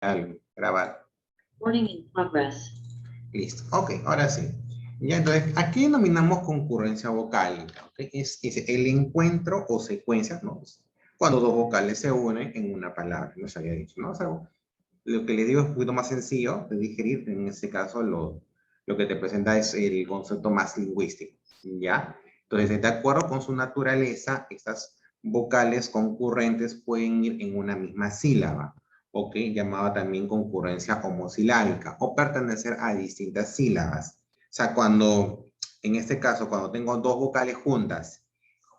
Al grabar. Recording in progress. Listo. Ok, ahora sí. Ya, entonces, aquí denominamos concurrencia vocálica. ¿Ok? Es el encuentro o secuencia, ¿no? Cuando dos vocales se unen en una palabra, nos había dicho, ¿no? O sea, lo que les digo es un poquito más sencillo de digerir. En este caso, lo que te presenta es el concepto más lingüístico, ¿ya? Entonces, de acuerdo con su naturaleza, estas vocales concurrentes pueden ir en una misma sílaba, ¿ok? Llamada también concurrencia homosilábica, o pertenecer a distintas sílabas. O sea, cuando, en este caso, cuando tengo dos vocales juntas,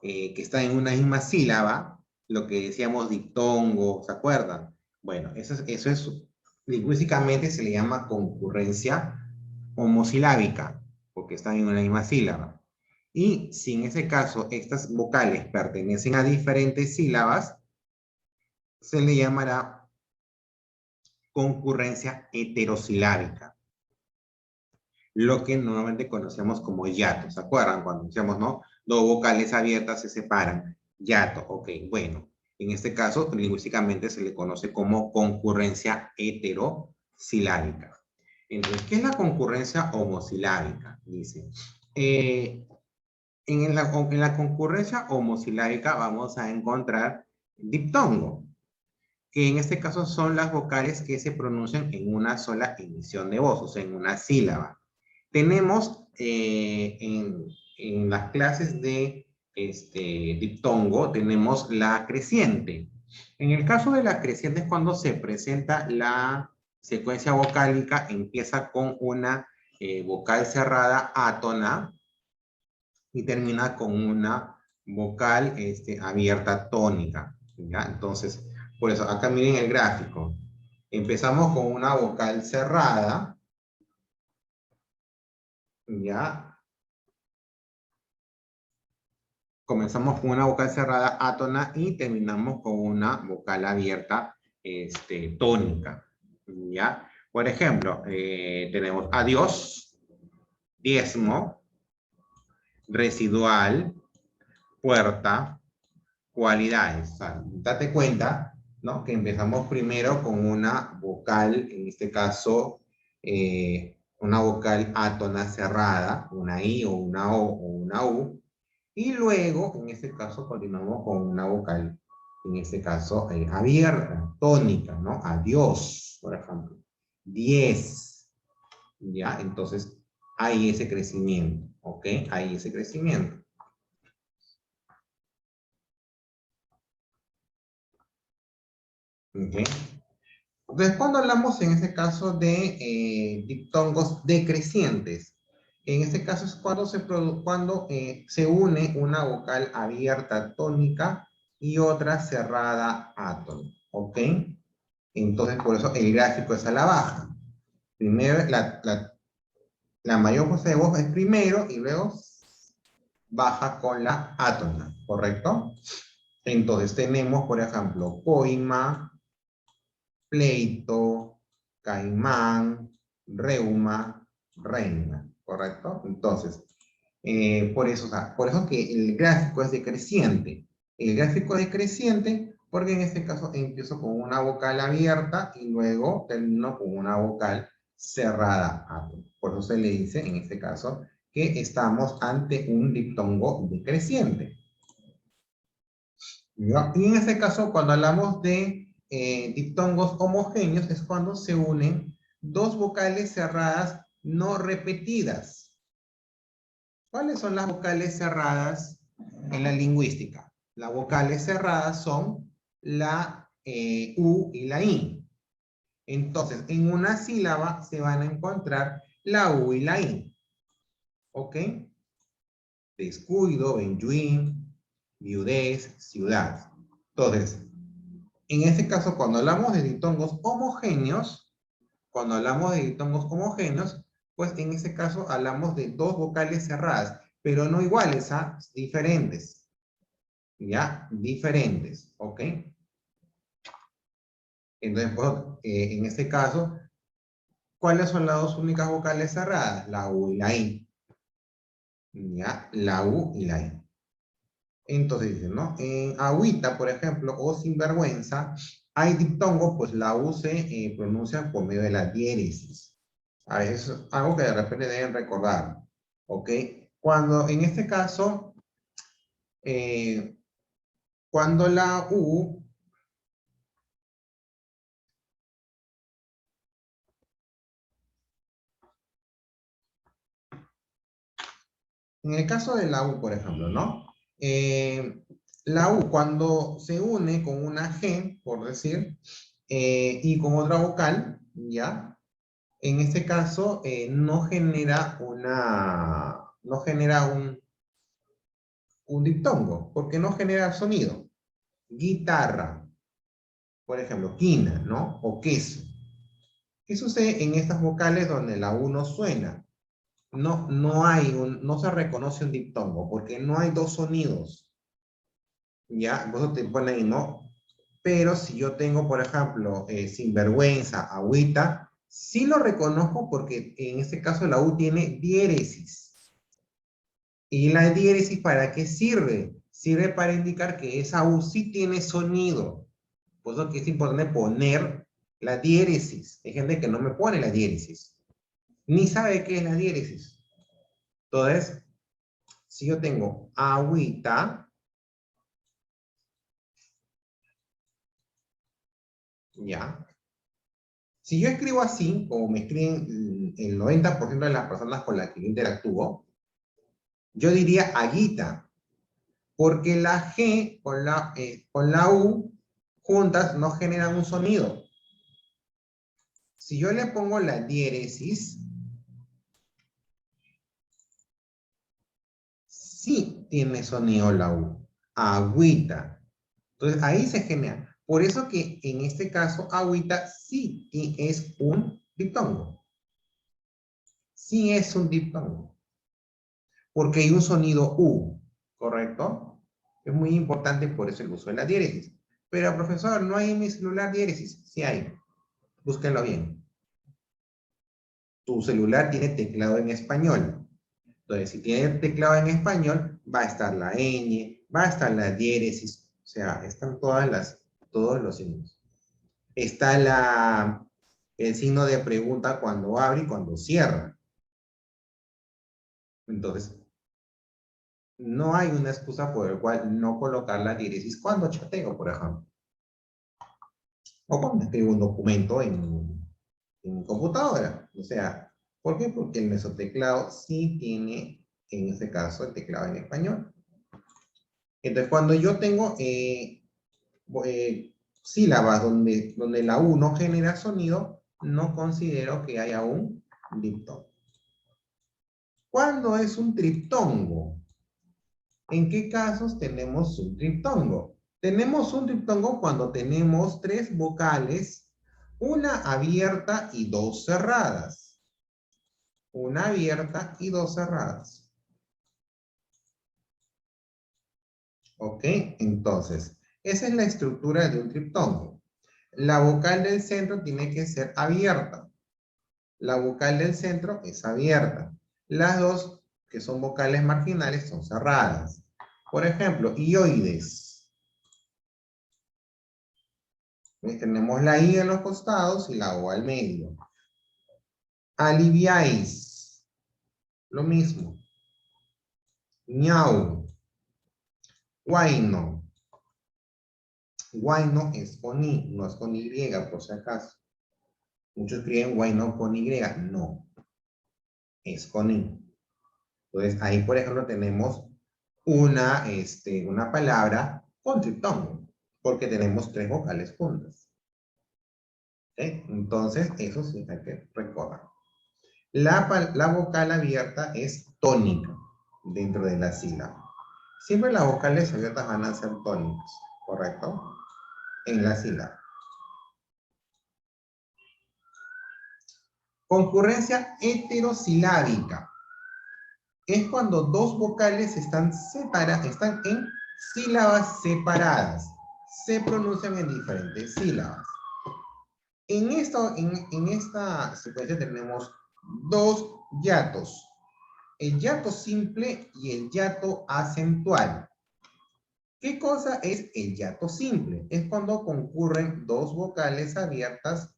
que están en una misma sílaba, lo que decíamos diptongo, ¿se acuerdan? Bueno, eso es lingüísticamente se le llama concurrencia homosilábica, porque están en una misma sílaba. Y si en ese caso estas vocales pertenecen a diferentes sílabas, se le llamará concurrencia heterosilábica, lo que normalmente conocemos como hiato. ¿Se acuerdan? Cuando decíamos, ¿no? Dos vocales abiertas se separan. Hiato, ok, bueno. En este caso, lingüísticamente se le conoce como concurrencia heterosilábica. Entonces, ¿qué es la concurrencia homosilábica? Dice, en la concurrencia homosilábica vamos a encontrar diptongo, que en este caso son las vocales que se pronuncian en una sola emisión de voz, o sea, en una sílaba. Tenemos en las clases de diptongo, tenemos la creciente. En el caso de la creciente es cuando se presenta la secuencia vocálica, empieza con una vocal cerrada átona y termina con una vocal abierta tónica, ¿ya? Entonces, por eso, acá miren el gráfico. Empezamos con una vocal cerrada, ¿ya? Comenzamos con una vocal cerrada átona y terminamos con una vocal abierta tónica, ¿ya? Por ejemplo, tenemos adiós, diezmo, residual, puerta, cualidades. O sea, date cuenta, ¿no? Que empezamos primero con una vocal, en este caso, una vocal átona cerrada, una I o una O o una U, y luego, en este caso, continuamos con una vocal, en este caso, abierta, tónica, ¿no? Adiós, por ejemplo. 10, ¿ya? Entonces, hay ese crecimiento, ¿ok? Hay ese crecimiento. ¿Ok? Entonces, cuando hablamos en este caso de diptongos decrecientes, en este caso es cuando se une una vocal abierta tónica y otra cerrada átono, ¿ok? Entonces, por eso el gráfico es a la baja. Primero, la mayor fuerza de voz es primero y luego baja con la átona, ¿correcto? Entonces tenemos, por ejemplo, coima, pleito, caimán, reuma, reina, ¿correcto? Entonces, por eso, o sea, por eso que el gráfico es decreciente. El gráfico es decreciente porque en este caso empiezo con una vocal abierta y luego termino con una vocal cerrada. Por eso se le dice, en este caso, que estamos ante un diptongo decreciente. ¿Ya? Y en este caso, cuando hablamos de diptongos homogéneos, es cuando se unen dos vocales cerradas no repetidas. ¿Cuáles son las vocales cerradas en la lingüística? Las vocales cerradas son la U y la I. Entonces, en una sílaba se van a encontrar la U y la I. ¿Ok? Descuido, benjuín, viudez, ciudad. Entonces, en este caso, cuando hablamos de diptongos homogéneos, pues en este caso hablamos de dos vocales cerradas, pero no iguales, ¿ah? Diferentes. ¿Ya? Diferentes, ¿ok? Entonces, pues, en este caso, ¿cuáles son las dos únicas vocales cerradas? La U y la I. ¿Ya? La U y la I. Entonces dicen, ¿no? En agüita, por ejemplo, o sinvergüenza, hay diptongo, pues la U se pronuncia por medio de la diéresis. A ver, eso es algo que de repente deben recordar. ¿Ok? Cuando, en este caso, eh, cuando la U en el caso de la U, por ejemplo, ¿no? La U cuando se une con una G, por decir, y con otra vocal, ¿ya? En este caso, no genera no genera un diptongo, porque no genera sonido. Guitarra, por ejemplo, quina, ¿no? O queso. ¿Qué sucede en estas vocales donde la U no suena? No se reconoce un diptongo, porque no hay dos sonidos. ¿Ya? Vos te ponen ahí, ¿no? Pero si yo tengo, por ejemplo, sinvergüenza, agüita, sí lo reconozco porque en este caso la U tiene diéresis. ¿Y la diéresis para qué sirve? Sirve para indicar que esa U sí tiene sonido. Por eso que es importante poner la diéresis. Hay gente que no me pone la diéresis. Ni sabe qué es la diéresis. Entonces, si yo tengo agüita, ya. Si yo escribo así, como me escriben el 90% de las personas con las que yo interactúo, yo diría aguita, porque la G con la U juntas no generan un sonido. Si yo le pongo la diéresis, sí tiene sonido la U, agüita. Entonces ahí se genera. Por eso que en este caso agüita sí es un diptongo. Sí es un diptongo. Porque hay un sonido U, ¿correcto? Es muy importante por eso el uso de la diéresis. Pero, profesor, no hay en mi celular diéresis. Sí hay. Búsquenlo bien. Tu celular tiene teclado en español. Entonces, si tiene teclado en español, va a estar la ñ, va a estar la diéresis. O sea, están todos los signos. Está el signo de pregunta cuando abre y cuando cierra. Entonces, no hay una excusa por la cual no colocar la diéresis cuando chateo, por ejemplo. O cuando escribo un documento en mi computadora. O sea, ¿por qué? Porque el mesoteclado sí tiene, en este caso, el teclado en español. Entonces, cuando yo tengo sílabas donde la U no genera sonido, no considero que haya un diptongo. ¿Cuándo es un triptongo? ¿En qué casos tenemos un triptongo? Tenemos un triptongo cuando tenemos tres vocales, una abierta y dos cerradas. Una abierta y dos cerradas. ¿Ok? Entonces, esa es la estructura de un triptongo. La vocal del centro tiene que ser abierta. La vocal del centro es abierta. Las dos, que son vocales marginales, son cerradas. Por ejemplo, ioides. Tenemos la I en los costados y la O al medio. Aliviáis. Lo mismo. Ñau. Guayno. Guayno es con I, no es con Y, por si acaso. Muchos escriben guayno con Y. No. Es con I. Entonces, ahí, por ejemplo, tenemos una palabra con triptongo, porque tenemos tres vocales juntas. ¿Okay? Entonces, eso sí hay que recordar. La vocal abierta es tónica dentro de la sílaba. Siempre las vocales abiertas van a ser tónicas, ¿correcto? En la sílaba. Concurrencia heterosilábica. Es cuando dos vocales están en sílabas separadas. Se pronuncian en diferentes sílabas. En esta secuencia tenemos dos hiatos. El hiato simple y el hiato acentual. ¿Qué cosa es el hiato simple? Es cuando concurren dos vocales abiertas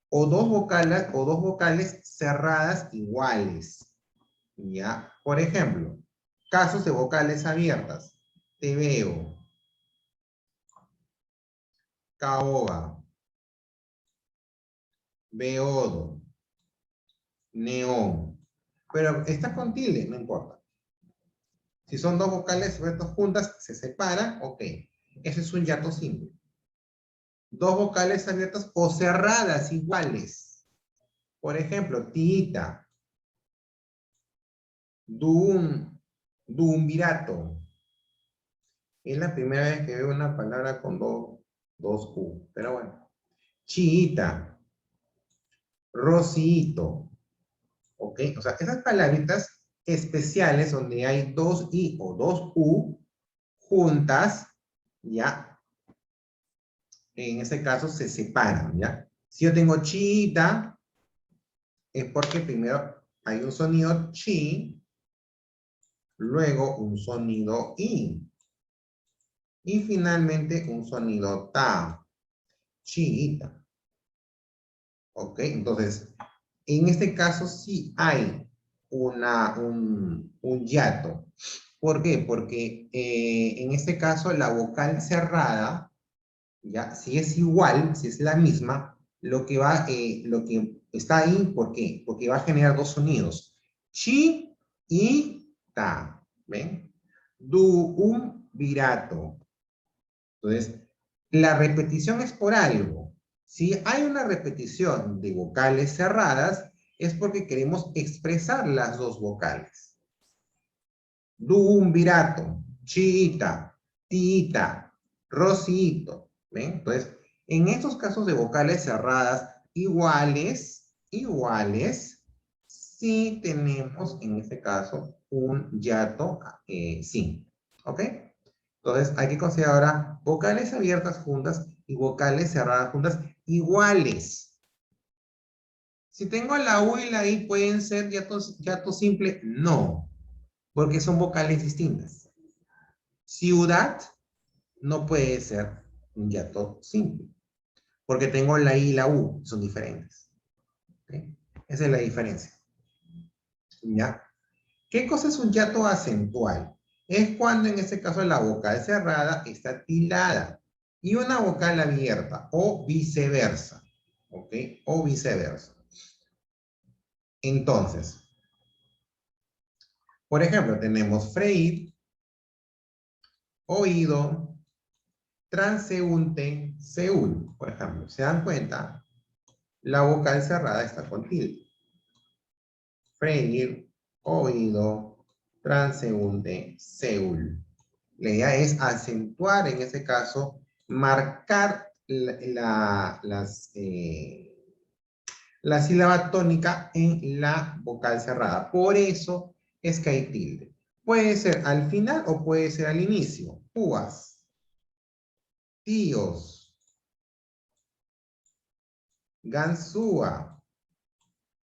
o dos vocales cerradas iguales. ¿Ya? Por ejemplo, casos de vocales abiertas. Te veo. Caoba. Beodo. Neón. Pero está con tilde, no importa. Si son dos vocales abiertas juntas, se separan, ok. Ese es un hiato simple. Dos vocales abiertas o cerradas iguales. Por ejemplo, tita. Duumvirato. Es la primera vez que veo una palabra con dos U. Pero bueno. Chiita. Rosito. ¿Ok? O sea, esas palabritas especiales donde hay dos I o dos U juntas, ¿ya? En ese caso se separan, ¿ya? Si yo tengo chiita, es porque primero hay un sonido chi, luego un sonido i, y finalmente un sonido ta, chiita. ¿Ok? Entonces, en este caso sí hay un hiato. ¿Por qué? Porque en este caso la vocal cerrada, ¿ya? Si es igual, si es la misma, lo que está ahí, ¿por qué? Porque va a generar dos sonidos. Chi y ta. ¿Ven? Virato. Entonces, la repetición es por algo. Si hay una repetición de vocales cerradas, es porque queremos expresar las dos vocales. Virato, chiita, tita, rosito. ¿Ven? Entonces, en estos casos de vocales cerradas iguales, sí tenemos en este caso un hiato sí. ¿Ok? Entonces, hay que considerar ahora vocales abiertas juntas y vocales cerradas juntas iguales. Si tengo la U y la I, ¿pueden ser hiato simple? No, porque son vocales distintas. Ciudad no puede ser un hiato simple, porque tengo la I y la U, son diferentes. ¿Okay? Esa es la diferencia. ¿Ya? ¿Qué cosa es un hiato acentual? Es cuando en este caso la vocal cerrada está tilada y una vocal abierta o viceversa. ¿Ok? O viceversa. Entonces, por ejemplo, tenemos freír, oído, transeúnte, Seúl. Por ejemplo, ¿se dan cuenta? La vocal cerrada está con tilde. Freír, oído, transeúnte, Seúl. La idea es acentuar, en ese caso, marcar la sílaba tónica en la vocal cerrada. Por eso es que hay tilde. Puede ser al final o puede ser al inicio. Púas, tíos, ganzúa,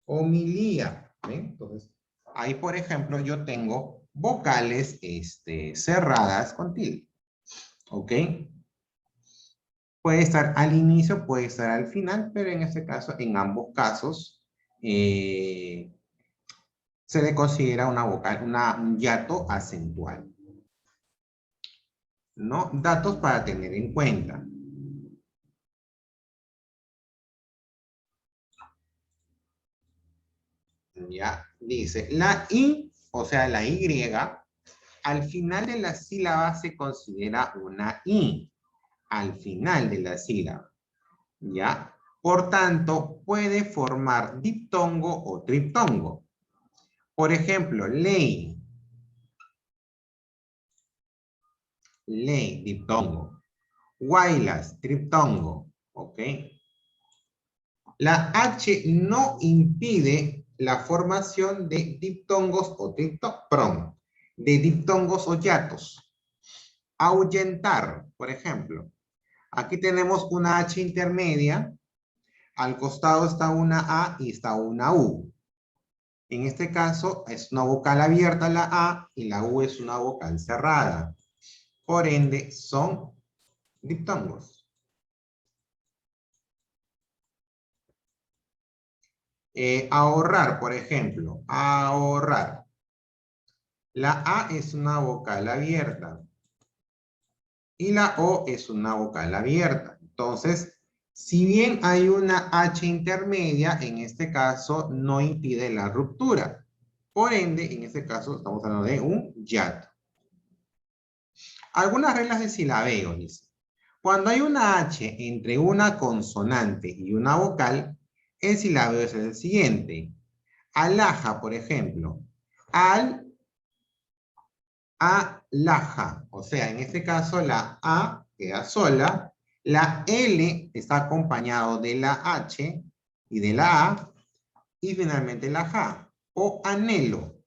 homilía. ¿Ven? Entonces, ahí, por ejemplo, yo tengo vocales cerradas con tilde. ¿Ok? Puede estar al inicio, puede estar al final, pero en este caso, en ambos casos, se le considera una vocal, un hiato acentual. ¿No? Datos para tener en cuenta. Ya dice, la I, o sea, la Y, al final de la sílaba se considera una I. Al final de la sílaba. ¿Ya? Por tanto, puede formar diptongo o triptongo. Por ejemplo, ley. Ley, diptongo. Guaylas, triptongo. ¿Ok? La H no impide la formación de diptongos o de diptongos o hiatos. Ahuyentar, por ejemplo. Aquí tenemos una H intermedia. Al costado está una A y está una U. En este caso es una vocal abierta la A y la U es una vocal cerrada. Por ende, son diptongos. Ahorrar, por ejemplo. Ahorrar. La A es una vocal abierta. Y la O es una vocal abierta. Entonces, si bien hay una H intermedia, en este caso no impide la ruptura. Por ende, en este caso estamos hablando de un hiato. Algunas reglas de silabeo, dice. Cuando hay una H entre una consonante y una vocal, el silabeo es el siguiente. Alaja, por ejemplo. Alaja. O sea, en este caso la A queda sola. La L está acompañado de la H y de la A. Y finalmente la J. O anhelo.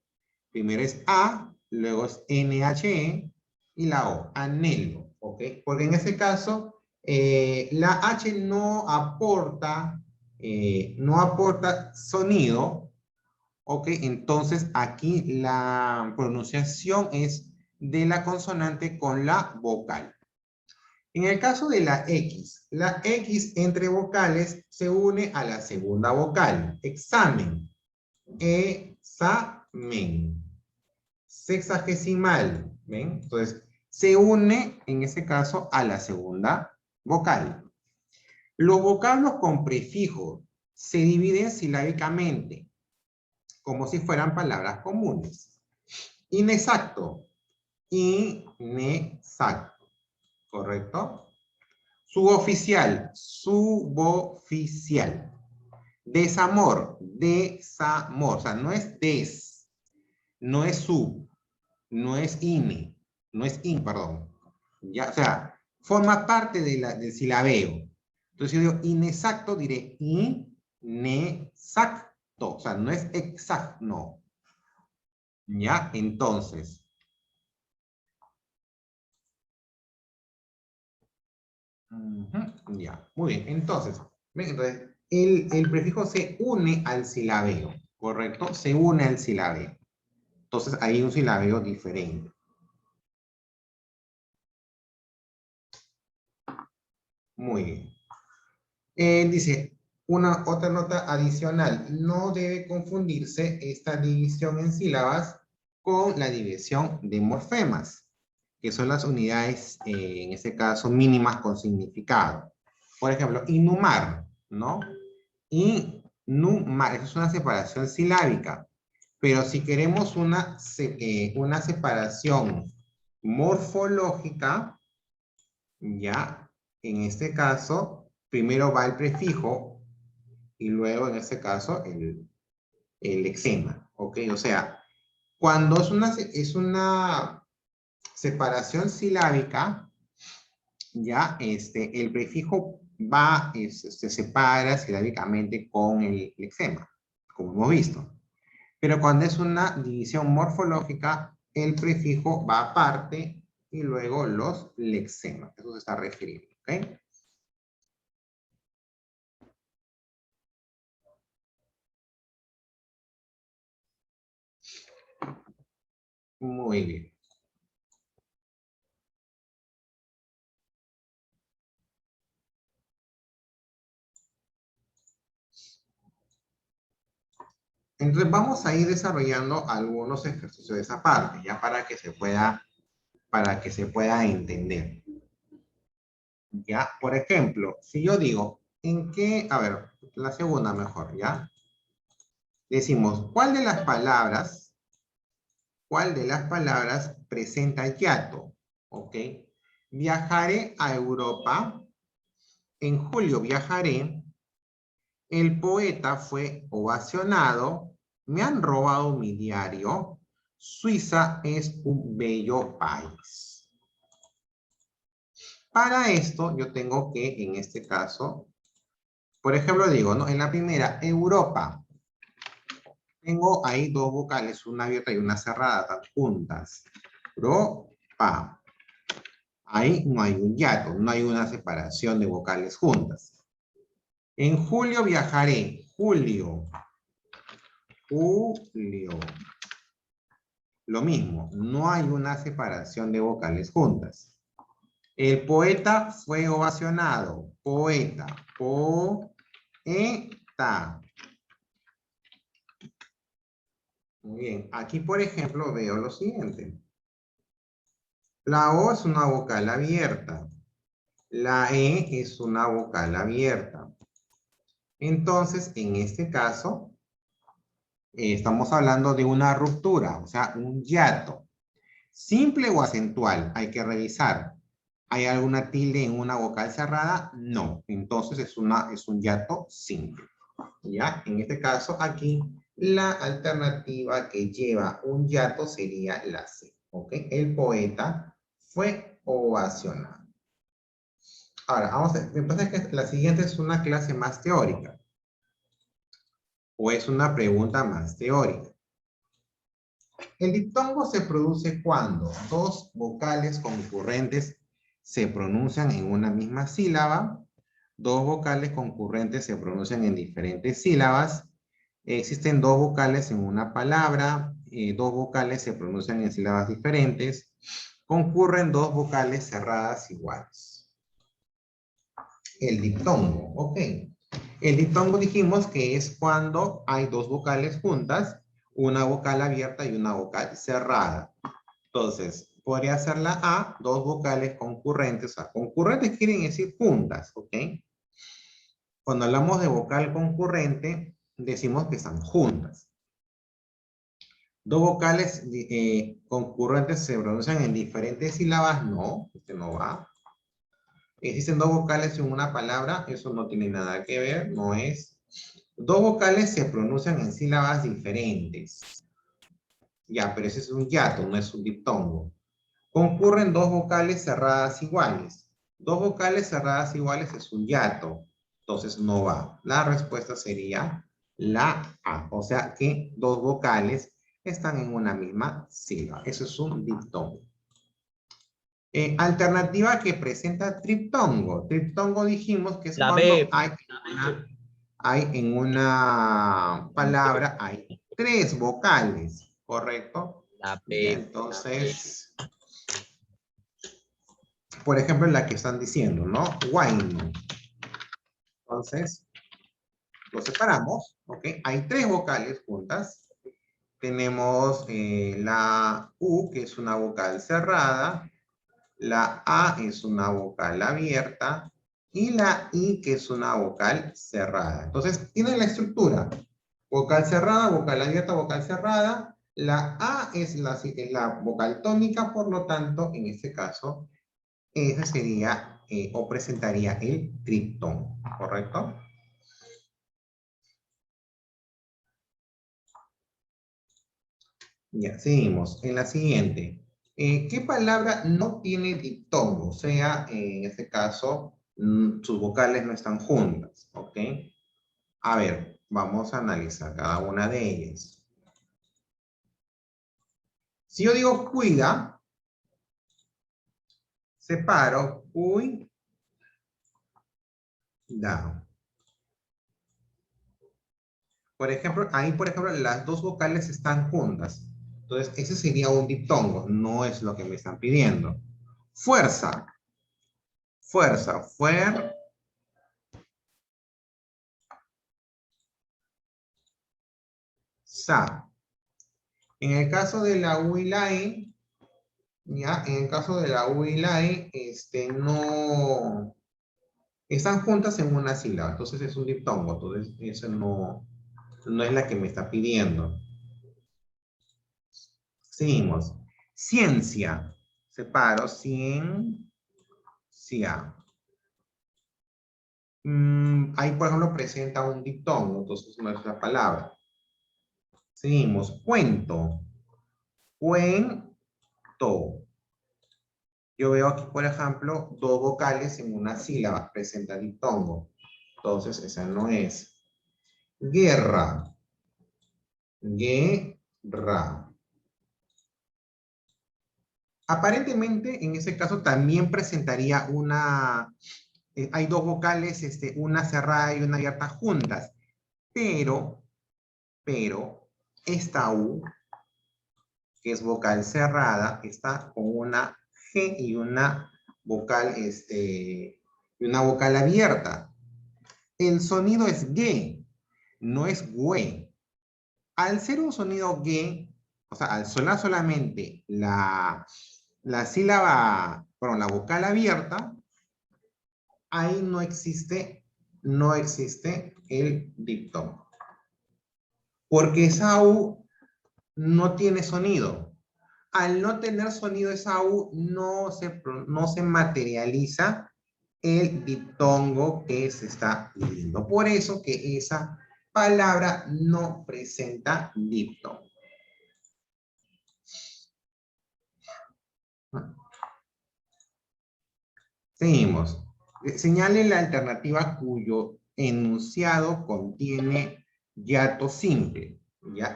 Primero es A, luego es NHE y la O, anhelo, ¿ok? Porque en este caso la H no aporta sonido, ¿ok? Entonces aquí la pronunciación es de la consonante con la vocal. En el caso de la X entre vocales se une a la segunda vocal, examen, examen. Sexagesimal, ¿ven? Entonces, se une, en este caso, a la segunda vocal. Los vocablos con prefijo se dividen silábicamente, como si fueran palabras comunes. Inexacto, inexacto, ¿correcto? Suboficial, suboficial. Desamor, desamor, o sea, no es des, no es sub, no es INE, no es IN, perdón. Ya, o sea, forma parte del silabeo. Entonces yo digo inexacto, diré inexacto. O sea, no es exacto, no. Ya, entonces. Ya, muy bien. Entonces, el prefijo se une al silabeo, ¿correcto? Se une al silabeo. Entonces, hay un silabeo diferente. Muy bien. Dice, otra nota adicional, no debe confundirse esta división en sílabas con la división de morfemas, que son las unidades, en este caso, mínimas con significado. Por ejemplo, inhumar, ¿no? Inhumar, eso es una separación silábica, pero si queremos una separación morfológica, ya, en este caso, primero va el prefijo y luego, en este caso, el lexema, ¿ok? O sea, cuando es una separación silábica, ya, el prefijo se separa silábicamente con el lexema, como hemos visto. Pero cuando es una división morfológica, el prefijo va aparte y luego los lexemas. Eso se está refiriendo, ¿ok? Muy bien. Entonces vamos a ir desarrollando algunos ejercicios de esa parte, ya para que se pueda entender. Ya, por ejemplo, si yo digo, a ver, la segunda mejor, ¿ya? Decimos, ¿cuál de las palabras presenta hiato? ¿Ok? Viajaré a Europa. En julio viajaré. El poeta fue ovacionado. Me han robado mi diario. Suiza es un bello país. Para esto yo tengo que, en este caso, por ejemplo digo, ¿no? En la primera, Europa. Tengo ahí dos vocales, una abierta y una cerrada, están juntas. Europa. Ahí no hay un hiato, no hay una separación de vocales juntas. En julio viajaré. Julio. Julio. Lo mismo, no hay una separación de vocales juntas. El poeta fue ovacionado. Poeta. Poeta. Muy bien. Aquí, por ejemplo, veo lo siguiente. La O es una vocal abierta. La E es una vocal abierta. Entonces, en este caso, estamos hablando de una ruptura, o sea, un hiato. ¿Simple o acentual? Hay que revisar. ¿Hay alguna tilde en una vocal cerrada? No. Entonces es un hiato simple. ¿Ya? En este caso, aquí, la alternativa que lleva un hiato sería la C. ¿Ok? El poeta fue ovacionado. Ahora, vamos a ver. Me parece que la siguiente es una clase más teórica. O es una pregunta más teórica. El diptongo se produce cuando dos vocales concurrentes se pronuncian en una misma sílaba, dos vocales concurrentes se pronuncian en diferentes sílabas, existen dos vocales en una palabra, dos vocales se pronuncian en sílabas diferentes, concurren dos vocales cerradas iguales. El diptongo, ok. El diptongo dijimos que es cuando hay dos vocales juntas, una vocal abierta y una vocal cerrada. Entonces, podría ser la A, dos vocales concurrentes. O sea, concurrentes quieren decir juntas, ¿ok? Cuando hablamos de vocal concurrente, decimos que están juntas. Dos vocales concurrentes se pronuncian en diferentes sílabas. No, este no va. Existen dos vocales en una palabra. Eso no tiene nada que ver, no es. Dos vocales se pronuncian en sílabas diferentes. Ya, pero ese es un hiato, no es un diptongo. Concurren dos vocales cerradas iguales. Dos vocales cerradas iguales es un hiato. Entonces no va. La respuesta sería la A. O sea que dos vocales están en una misma sílaba. Eso es un diptongo. Alternativa que presenta triptongo. Triptongo dijimos que es La cuando B. hay en una palabra hay tres vocales, ¿correcto? La Ya, B. entonces, por ejemplo, la que están diciendo, ¿no? Wine. Entonces, lo separamos, ¿ok? Hay tres vocales juntas. Tenemos la U, que es una vocal cerrada. La A es una vocal abierta. Y la I, que es una vocal cerrada. Entonces, tiene la estructura. Vocal cerrada, vocal abierta, vocal cerrada. La A es la vocal tónica, por lo tanto, en este caso, ese sería o presentaría el triptón, ¿correcto? Ya, seguimos. En la siguiente. ¿Qué palabra no tiene diptongo? O sea, en este caso, sus vocales no están juntas, ¿ok? A ver, vamos a analizar cada una de ellas. Si yo digo cuida, separo, cuida. Por ejemplo, ahí, por ejemplo, las dos vocales están juntas. Entonces, ese sería un diptongo. No es lo que me están pidiendo. Fuerza. Fuerza. Sa. En el caso de la U y la I, ya, en el caso de la U y la I, no, están juntas en una sílaba. Entonces es un diptongo. Entonces, eso no es la que me está pidiendo. Seguimos. Ciencia. Separo. Ciencia. Ahí, por ejemplo, presenta un diptongo, entonces no es la palabra. Seguimos. Cuento. Cuento. Yo veo aquí, por ejemplo, dos vocales en una sílaba. Presenta diptongo. Entonces, esa no es. Guerra. Guerra. Aparentemente, en ese caso, también presentaría hay dos vocales, una cerrada y una abierta juntas. Pero, esta U que es vocal cerrada, está con una G y una vocal, y una vocal abierta. El sonido es G, no es güe. Al ser un sonido G, o sea, al sonar solamente la sílaba, perdón, la vocal abierta, ahí no existe el diptongo. Porque esa U no tiene sonido. Al no tener sonido esa U, no se materializa el diptongo que se está pidiendo. Por eso que esa palabra no presenta diptongo. Seguimos. Señale la alternativa cuyo enunciado contiene hiato simple.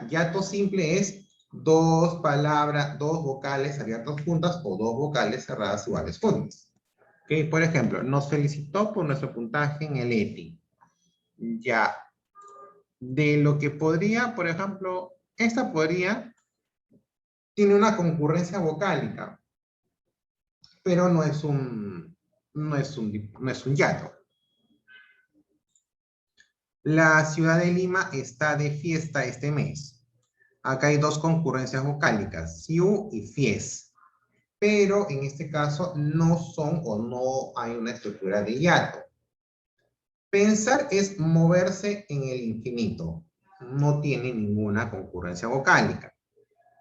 Hiato simple es dos palabras, dos vocales abiertas juntas o dos vocales cerradas iguales juntas. Okay, por ejemplo, nos felicitó por nuestro puntaje en el ETI. Ya. De lo que podría, por ejemplo, esta podría, tiene una concurrencia vocálica, pero no es un hiato. La ciudad de Lima está de fiesta este mes. Acá hay dos concurrencias vocálicas, ciu y fies. Pero en este caso no son o no hay una estructura de hiato. Pensar es moverse en el infinito. No tiene ninguna concurrencia vocálica.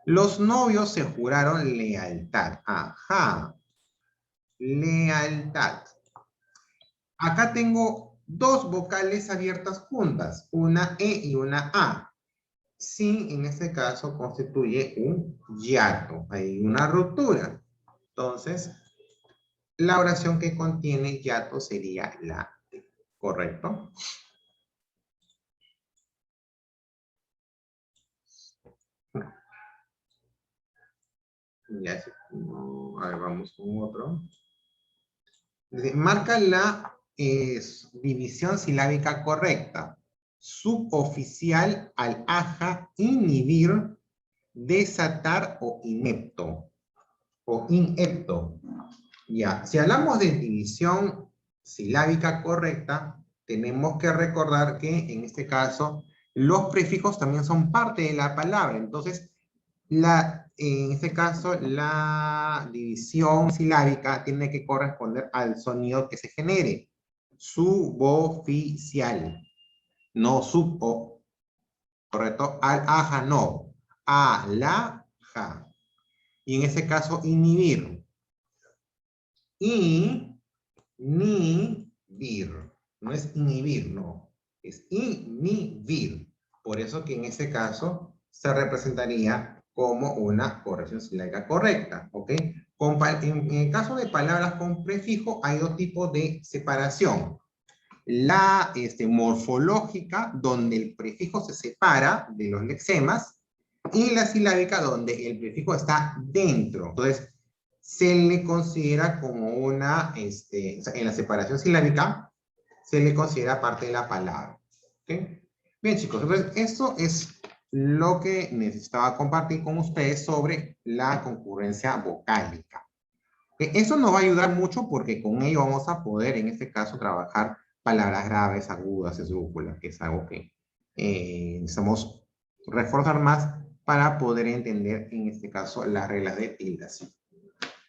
Los novios se juraron lealtad. Ajá. Lealtad. Acá tengo dos vocales abiertas juntas, una E y una A. Sí, en este caso constituye un hiato, hay una ruptura. Entonces, la oración que contiene hiato sería la D, ¿correcto? Ya, a ver, vamos con otro. Marca la división silábica correcta. Suboficial al aja, inhibir, desatar o inepto. O inepto. Ya, si hablamos de división silábica correcta, tenemos que recordar que en este caso los prefijos también son parte de la palabra. Entonces, en este caso, la división silábica tiene que corresponder al sonido que se genere. Suboficial. No subo. ¿Correcto? Al, aja, no. A, la, ja. Y en ese caso, inhibir. Inhibir. No es inhibir, no. Es inhibir. Por eso que en ese caso se representaría como una corrección silábica correcta, ¿ok? En el caso de palabras con prefijo, hay dos tipos de separación. La morfológica, donde el prefijo se separa de los lexemas, y la silábica, donde el prefijo está dentro. Entonces, se le considera como una, en la separación silábica, se le considera parte de la palabra. ¿Okay? Bien, chicos, entonces esto es lo que necesitaba compartir con ustedes sobre la concurrencia vocálica. Eso nos va a ayudar mucho porque con ello vamos a poder, en este caso, trabajar palabras graves, agudas, esdrújulas, que es algo que necesitamos reforzar más para poder entender, en este caso, las reglas de tildación.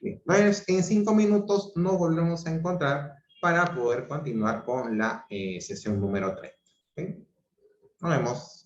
Bien, entonces, en 5 minutos nos volvemos a encontrar para poder continuar con la sesión número 3. ¿Okay? Nos vemos.